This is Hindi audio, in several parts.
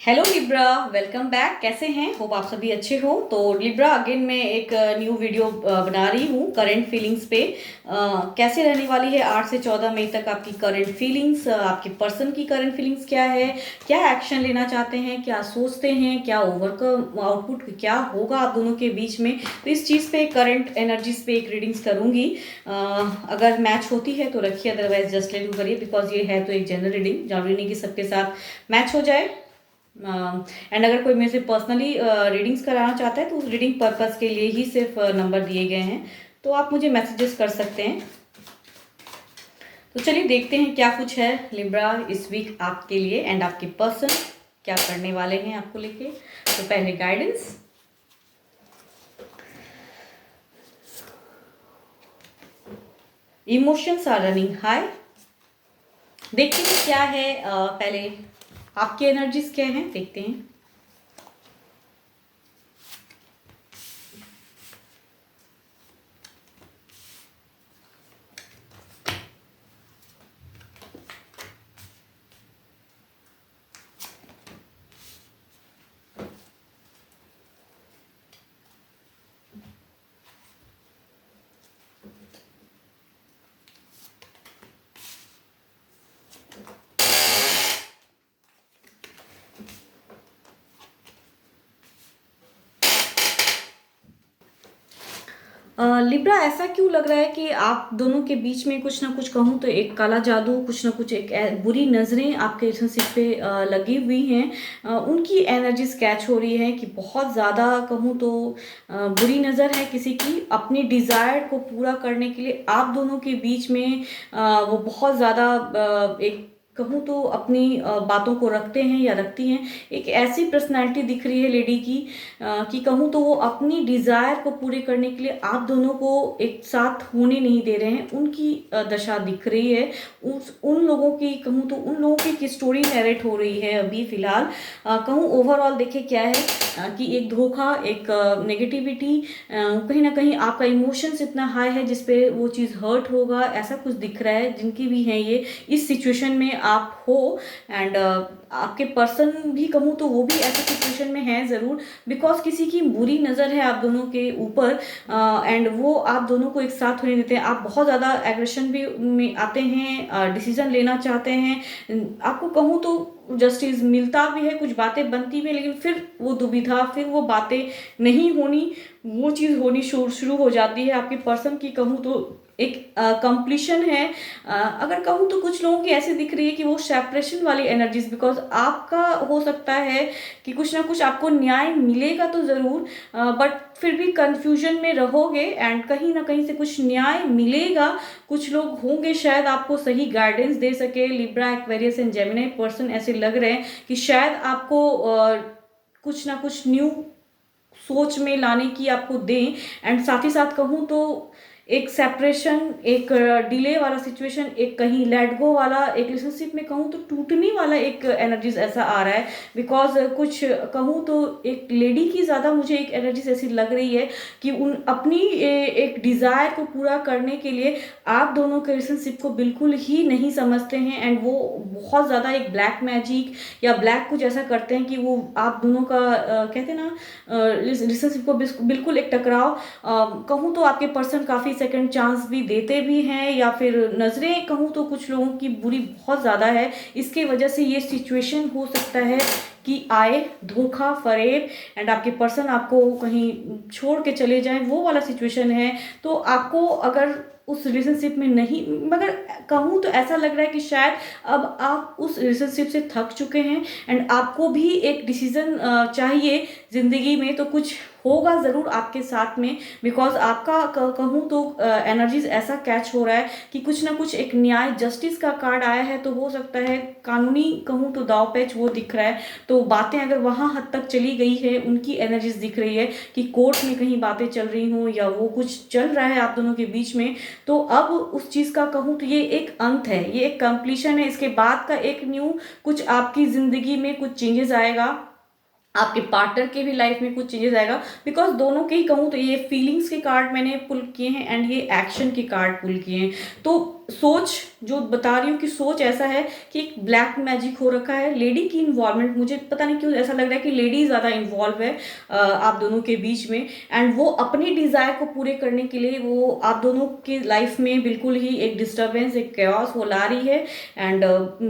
Hello Libra, welcome back. कैसे हैं? होप आप सभी अच्छे हो। तो लिब्रा अगेन मैं एक न्यू वीडियो बना रही हूँ करंट फीलिंग्स पे। कैसे रहने वाली है 8 से 14 मई तक आपकी करंट फीलिंग्स, आपके पर्सन की करंट फीलिंग्स क्या है, क्या एक्शन लेना चाहते हैं, क्या सोचते हैं, क्या ओवरकम आउटपुट क्या होगा आप दोनों के बीच में। तो इस चीज़ पे करंट एनर्जीज पे एक रीडिंग्स करूँगी। अगर मैच होती है तो रखिए, अदरवाइज जस्ट लेट करिए, बिकॉज ये है तो एक जनरल रीडिंग, जरूरी नहीं कि सबके साथ मैच हो जाए। एंड अगर कोई मेरे से पर्सनली रीडिंग्स कराना चाहता है तो उस रीडिंग पर्पस के लिए ही सिर्फ नंबर दिए गए हैं, तो आप मुझे मैसेजेस कर सकते हैं। तो चलिए देखते हैं क्या कुछ है लिब्रा इस वीक आपके लिए एंड आपके पर्सन क्या करने वाले हैं आपको लेके। तो पहले guidance. Emotions are running high. देखते हैं क्या है। पहले आपकी एनर्जीज क्या हैं देखते हैं। लिब्रा, ऐसा क्यों लग रहा है कि आप दोनों के बीच में कुछ ना कुछ कहूँ तो एक काला जादू, कुछ ना कुछ एक बुरी नज़रें आपके रिलेशनशिप पे लगी हुई हैं। उनकी एनर्जीज कैच हो रही है कि बहुत ज़्यादा कहूँ तो बुरी नज़र है किसी की अपनी डिज़ायर को पूरा करने के लिए आप दोनों के बीच में। वो बहुत ज़्यादा एक कहूँ तो अपनी बातों को रखते हैं या रखती हैं। एक ऐसी पर्सनैलिटी दिख रही है लेडी की कि कहूँ तो वो अपनी डिज़ायर को पूरे करने के लिए आप दोनों को एक साथ होने नहीं दे रहे हैं। उनकी दशा दिख रही है। उन लोगों की कहूँ तो उन लोगों की स्टोरी नरेट हो रही है अभी फिलहाल। कहूँ ओवरऑल देखिए क्या है कि एक धोखा, एक नेगेटिविटी, कहीं ना कहीं आपका इमोशंस इतना हाई है जिसपे वो चीज़ हर्ट होगा, ऐसा कुछ दिख रहा है। जिनकी भी हैं ये इस सिचुएशन में आप हो एंड आपके पर्सन भी कहूँ तो वो भी ऐसे सिचुएशन में है ज़रूर, बिकॉज किसी की बुरी नज़र है आप दोनों के ऊपर एंड वो आप दोनों को एक साथ होने देते हैं। आप बहुत ज़्यादा एग्रेशन भी में आते हैं, डिसीजन लेना चाहते हैं। आपको कहूँ तो जस्टिस मिलता भी है, कुछ बातें बनती भी है, लेकिन फिर वो दुविधा, फिर वो बातें नहीं होनी, वो चीज़ होनी शुरू हो जाती है। आपके पर्सन की कहूँ तो एक कंप्लीशन है। अगर कहूँ तो कुछ लोगों की ऐसी दिख रही है कि वो सेपरेशन वाली एनर्जीज, बिकॉज आपका हो सकता है कि कुछ ना कुछ आपको न्याय मिलेगा तो ज़रूर, बट फिर भी कंफ्यूजन में रहोगे एंड कहीं ना कहीं से कुछ न्याय मिलेगा। कुछ लोग होंगे शायद आपको सही गाइडेंस दे सके। Libra, Aquarius and Gemini person ऐसे लग रहे हैं कि शायद आपको कुछ ना कुछ न्यू सोच में लाने की आपको दें। एंड साथ ही साथ कहूँ तो एक सेपरेशन, एक डिले वाला सिचुएशन, एक कहीं लेट गो वाला, एक रिलेशनशिप में कहूँ तो टूटने वाला एक एनर्जीज ऐसा आ रहा है। बिकॉज कुछ कहूँ तो एक लेडी की ज़्यादा मुझे एक एनर्जीज ऐसी लग रही है कि उन अपनी एक डिज़ायर को पूरा करने के लिए आप दोनों के रिलेशनशिप को बिल्कुल ही नहीं समझते हैं एंड वो बहुत ज़्यादा एक ब्लैक मैजिक या ब्लैक कुछ ऐसा करते हैं कि वो आप दोनों का कहते हैं ना रिलेशनशिप को बिल्कुल एक टकराव। कहूँ तो आपके पर्सन काफ़ी सेकंड चांस भी देते भी हैं, या फिर नज़रें कहूँ तो कुछ लोगों की बुरी बहुत ज़्यादा है। इसके वजह से ये सिचुएशन हो सकता है कि आए धोखा, फरेब एंड आपके पर्सन आपको कहीं छोड़ के चले जाएं, वो वाला सिचुएशन है। तो आपको अगर उस रिलेशनशिप में नहीं, मगर कहूँ तो ऐसा लग रहा है कि शायद अब आप उस रिलेशनशिप से थक चुके हैं एंड आपको भी एक डिसीजन चाहिए ज़िंदगी में। तो कुछ होगा ज़रूर आपके साथ में, बिकॉज आपका कहूँ तो एनर्जीज ऐसा कैच हो रहा है कि कुछ ना कुछ एक न्याय, जस्टिस का कार्ड आया है। तो हो सकता है कानूनी कहूँ तो दाव पेच वो दिख रहा है। तो बातें अगर वहाँ हद तक चली गई है, उनकी एनर्जीज दिख रही है कि कोर्ट में कहीं बातें चल रही हों या वो कुछ चल रहा है आप दोनों के बीच में। तो अब उस चीज़ का कहूँ तो ये एक अंत है, ये एक कंप्लीशन है। इसके बाद का एक न्यू कुछ आपकी ज़िंदगी में कुछ चेंजेस आएगा, आपके पार्टनर के भी लाइफ में कुछ चेंजेस आएगा। बिकॉज दोनों के ही कहूँ तो ये फीलिंग्स के कार्ड मैंने पुल किए हैं एंड ये एक्शन के कार्ड पुल किए हैं। तो सोच जो बता रही हूँ कि सोच ऐसा है कि एक ब्लैक मैजिक हो रखा है। लेडी की इन्वॉल्वमेंट, मुझे पता नहीं क्यों ऐसा लग रहा है कि लेडी ज़्यादा इन्वॉल्व है आप दोनों के बीच में, एंड वो अपनी डिज़ायर को पूरे करने के लिए वो आप दोनों की लाइफ में बिल्कुल ही एक डिस्टर्बेंस, एक कैओस वो ला रही है। एंड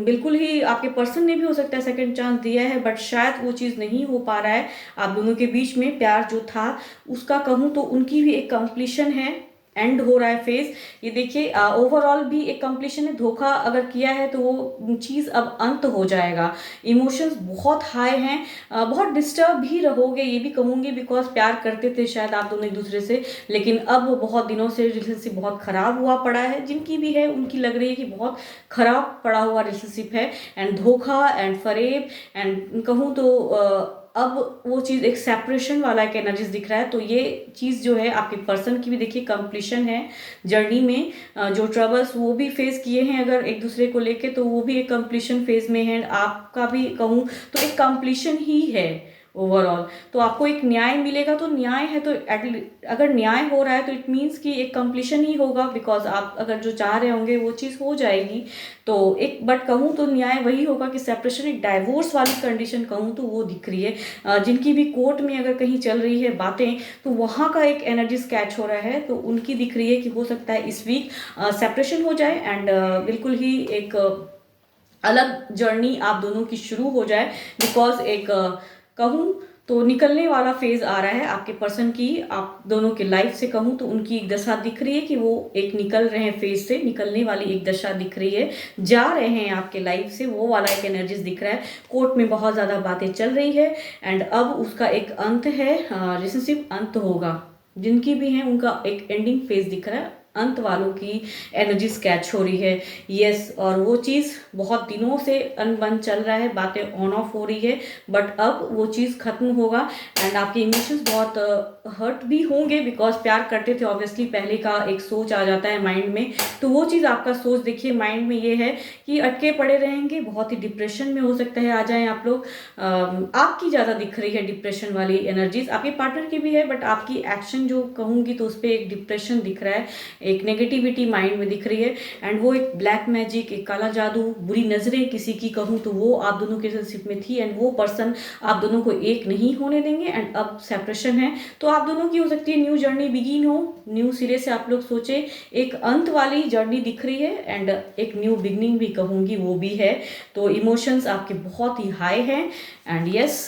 बिल्कुल ही आपके पर्सन ने भी हो सकता है सेकंड चांस दिया है, बट शायद वो चीज़ नहीं हो पा रहा है आप दोनों के बीच में। प्यार जो था उसका कहूँ तो उनकी भी एक कंप्लीशन है, एंड हो रहा है फेज। ये देखिए ओवरऑल भी एक कंप्लीशन है। धोखा अगर किया है तो वो चीज़ अब अंत हो जाएगा। इमोशंस बहुत हाई हैं, बहुत डिस्टर्ब भी रहोगे ये भी कहूँगी, बिकॉज प्यार करते थे शायद आप दोनों एक दूसरे से, लेकिन अब वो बहुत दिनों से रिलेशनशिप बहुत ख़राब हुआ पड़ा है। जिनकी भी है उनकी लग रही है कि बहुत ख़राब पड़ा हुआ रिलेशनशिप है, एंड धोखा एंड फरेब एंड कहूँ तो अब वो चीज़ एक सेपरेशन वाला एक एनर्जीज दिख रहा है। तो ये चीज़ जो है आपके पर्सन की भी देखिए कंप्लीशन है जर्नी में। जो ट्रबल्स वो भी फेस किए हैं अगर एक दूसरे को लेके, तो वो भी एक कंप्लीशन फेज में है। आपका भी कहूँ तो एक कंप्लीशन ही है ओवरऑल। तो आपको एक न्याय मिलेगा, तो न्याय है तो अगर न्याय हो रहा है तो इट मीन्स कि एक कंप्लीशन ही होगा, बिकॉज आप अगर जो चाह रहे होंगे वो चीज़ हो जाएगी। तो एक बट कहूँ तो न्याय वही होगा कि सेपरेशन, एक डाइवोर्स वाली कंडीशन कहूँ तो वो दिख रही है। जिनकी भी कोर्ट में अगर कहीं चल रही है बातें, तो वहाँ का एक एनर्जी कैच हो रहा है, तो उनकी दिख रही है कि हो सकता है इस वीक सेपरेशन हो जाए, एंड बिल्कुल ही एक अलग जर्नी आप दोनों की शुरू हो जाए। बिकॉज एक कहूँ तो निकलने वाला फेज आ रहा है आपके पर्सन की आप दोनों के लाइफ से। कहूँ तो उनकी एक दशा दिख रही है कि वो एक निकल रहे हैं फेज से, निकलने वाली एक दशा दिख रही है, जा रहे हैं आपके लाइफ से, वो वाला एक एनर्जीज दिख रहा है। कोर्ट में बहुत ज़्यादा बातें चल रही है, एंड अब उसका एक अंत है, रिलेशनशिप अंत होगा। जिनकी भी है उनका एक एंडिंग फेज दिख रहा है, अंत वालों की एनर्जी कैच हो रही है। यस, और वो चीज़ बहुत दिनों से अनबन चल रहा है, बातें ऑन ऑफ हो रही है, बट अब वो चीज़ खत्म होगा। एंड आपके इमोशंस बहुत हर्ट भी होंगे, बिकॉज प्यार करते थे ऑब्वियसली, पहले का एक सोच आ जाता है माइंड में। तो वो चीज़ आपका सोच देखिए माइंड में ये है कि अटके पड़े रहेंगे, बहुत ही डिप्रेशन में हो सकता है आ जाएं आप लोग। आपकी ज़्यादा दिख रही है डिप्रेशन वाली एनर्जीज, आपके पार्टनर की भी है, बट आपकी एक्शन जो कहूँगी तो उस पर एक डिप्रेशन दिख रहा है, एक नेगेटिविटी माइंड में दिख रही है। एंड वो एक ब्लैक मैजिक, एक काला जादू, बुरी नज़रें किसी की कहूँ तो वो आप दोनों के रिलेशनशिप में थी, एंड वो पर्सन आप दोनों को एक नहीं होने देंगे, एंड अब सेपरेशन है। तो आप दोनों की हो सकती है न्यू जर्नी बिगिन हो, न्यू सिरे से आप लोग सोचे, एक अंत वाली जर्नी दिख रही है, एंड एक न्यू बिगनिंग भी कहूँगी वो भी है। तो इमोशंस आपके बहुत ही हाई हैं, एंड यस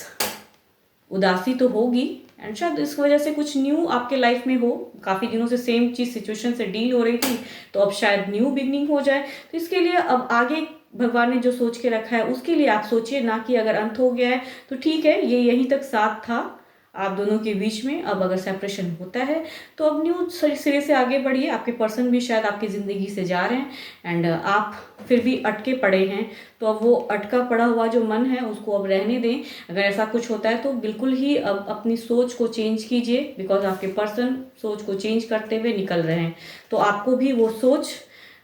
उदासी तो होगी, एंड शायद इस वजह से कुछ न्यू आपके लाइफ में हो। काफ़ी दिनों से सेम चीज़ सिचुएशन से डील हो रही थी, तो अब शायद न्यू बिगनिंग हो जाए। तो इसके लिए अब आगे भगवान ने जो सोच के रखा है उसके लिए आप सोचिए, ना कि अगर अंत हो गया है तो ठीक है, ये यहीं तक साथ था आप दोनों के बीच में। अब अगर सेपरेशन होता है तो अब न्यू सिरे से आगे बढ़िए। आपके पर्सन भी शायद आपकी ज़िंदगी से जा रहे हैं, एंड आप फिर भी अटके पड़े हैं, तो अब वो अटका पड़ा हुआ जो मन है उसको अब रहने दें। अगर ऐसा कुछ होता है तो बिल्कुल ही अब अपनी सोच को चेंज कीजिए, बिकॉज आपके पर्सन सोच को चेंज करते हुए निकल रहे हैं। तो आपको भी वो सोच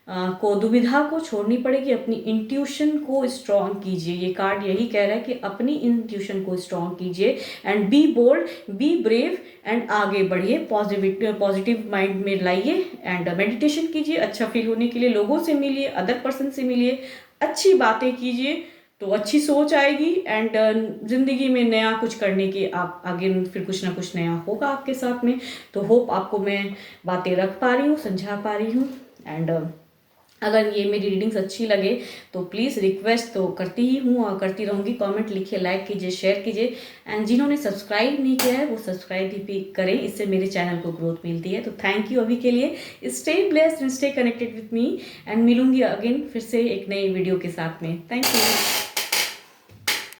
को, दुविधा को छोड़नी पड़ेगी, अपनी इंट्यूशन को स्ट्रॉन्ग कीजिए। ये कार्ड यही कह रहा है कि अपनी इंट्यूशन को स्ट्रॉन्ग कीजिए, and be bold, be brave, and आगे बढ़िए, पॉजिटिव माइंड में लाइए, एंड मेडिटेशन कीजिए अच्छा फील होने के लिए। लोगों से मिलिए, अदर पर्सन से मिलिए, अच्छी बातें कीजिए, तो अच्छी सोच आएगी, एंड ज़िंदगी में नया कुछ करने की आप आगे फिर कुछ ना कुछ नया होगा आपके साथ में। तो होप आपको मैं बातें रख पा रही हूँ, समझा पा रही हूँ। एंड अगर ये मेरी रीडिंग्स अच्छी लगे तो प्लीज़ रिक्वेस्ट तो करती ही हूँ और करती रहूँगी, कमेंट लिखिए, लाइक कीजिए, शेयर कीजिए, एंड जिन्होंने सब्सक्राइब नहीं किया है वो सब्सक्राइब भी करें, इससे मेरे चैनल को ग्रोथ मिलती है। तो थैंक यू अभी के लिए। Stay blessed and stay connected with me, and मिलूंगी अगेन फिर से एक नई वीडियो के साथ में। Thank you.